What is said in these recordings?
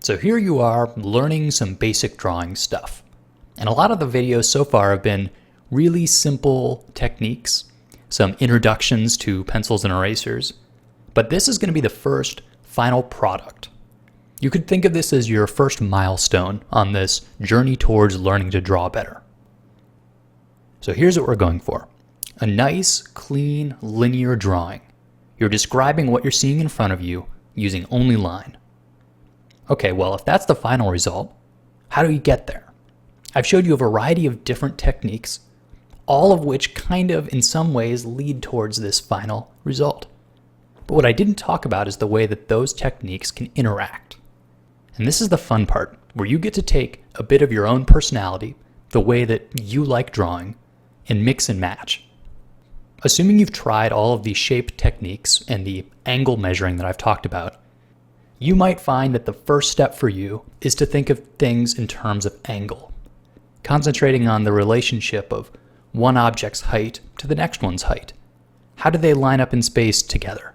So here you are learning some basic drawing stuff. And a lot of the videos so far have been really simple techniques, some introductions to pencils and erasers, but this is going to be the first final product. You could think of this as your first milestone on this journey towards learning to draw better. So here's what we're going for. A nice, clean, linear drawing. You're describing what you're seeing in front of you using only line. Okay, well, if that's the final result, how do you get there? I've showed you a variety of different techniques, all of which kind of, in some ways, lead towards this final result. But what I didn't talk about is the way that those techniques can interact. And this is the fun part, where you get to take a bit of your own personality, the way that you like drawing, and mix and match. Assuming you've tried all of these shape techniques and the angle measuring that I've talked about, you might find that the first step for you is to think of things in terms of angle, concentrating on the relationship of one object's height to the next one's height. How do they line up in space together?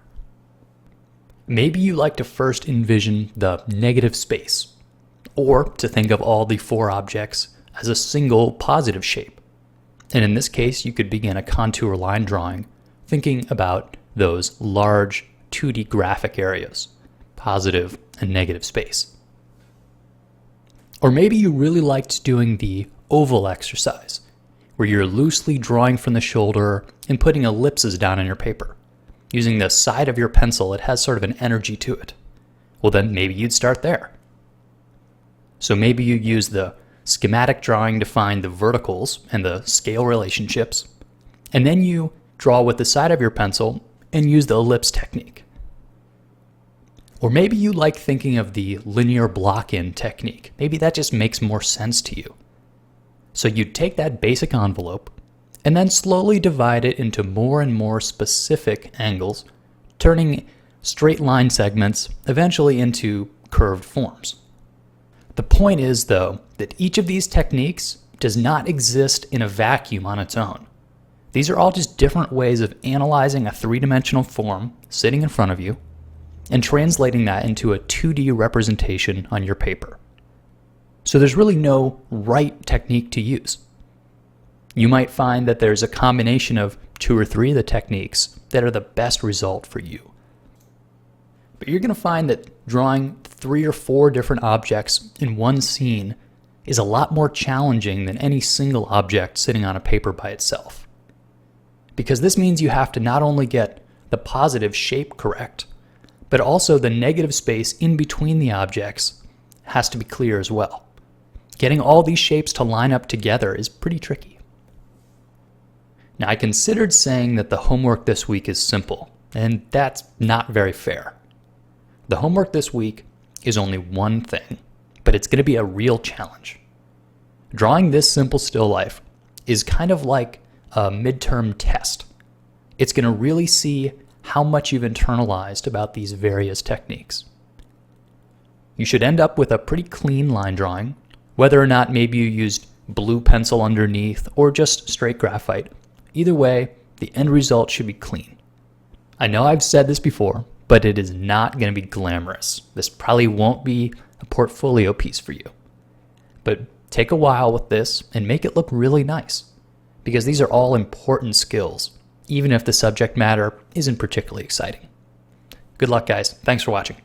Maybe you like to first envision the negative space, or to think of all the four objects as a single positive shape. And in this case, you could begin a contour line drawing, thinking about those large 2D graphic areas, positive and negative space. Or maybe you really liked doing the oval exercise, where you're loosely drawing from the shoulder and putting ellipses down on your paper. Using the side of your pencil, it has sort of an energy to it. Well, then maybe you'd start there. So maybe you use the schematic drawing to find the verticals and the scale relationships, and then you draw with the side of your pencil and use the ellipse technique. Or maybe you like thinking of the linear block-in technique. Maybe that just makes more sense to you. So you take that basic envelope and then slowly divide it into more and more specific angles, turning straight line segments eventually into curved forms. The point is, though, that each of these techniques does not exist in a vacuum on its own. These are all just different ways of analyzing a three-dimensional form sitting in front of you and translating that into a 2D representation on your paper. So there's really no right technique to use. You might find that there's a combination of 2 or 3 of the techniques that are the best result for you. But you're going to find that drawing 3 or 4 different objects in one scene is a lot more challenging than any single object sitting on a paper by itself. Because this means you have to not only get the positive shape correct, but also the negative space in between the objects has to be clear as well. Getting all these shapes to line up together is pretty tricky. Now, I considered saying that the homework this week is simple, and that's not very fair. The homework this week is only one thing, but it's going to be a real challenge. Drawing this simple still life is kind of like a midterm test. It's going to really see how much you've internalized about these various techniques. You should end up with a pretty clean line drawing, whether or not maybe you used blue pencil underneath or just straight graphite. Either way, the end result should be clean. I know I've said this before, but it is not going to be glamorous. This probably won't be a portfolio piece for you. But take a while with this and make it look really nice, because these are all important skills, even if the subject matter isn't particularly exciting. Good luck, guys. Thanks for watching.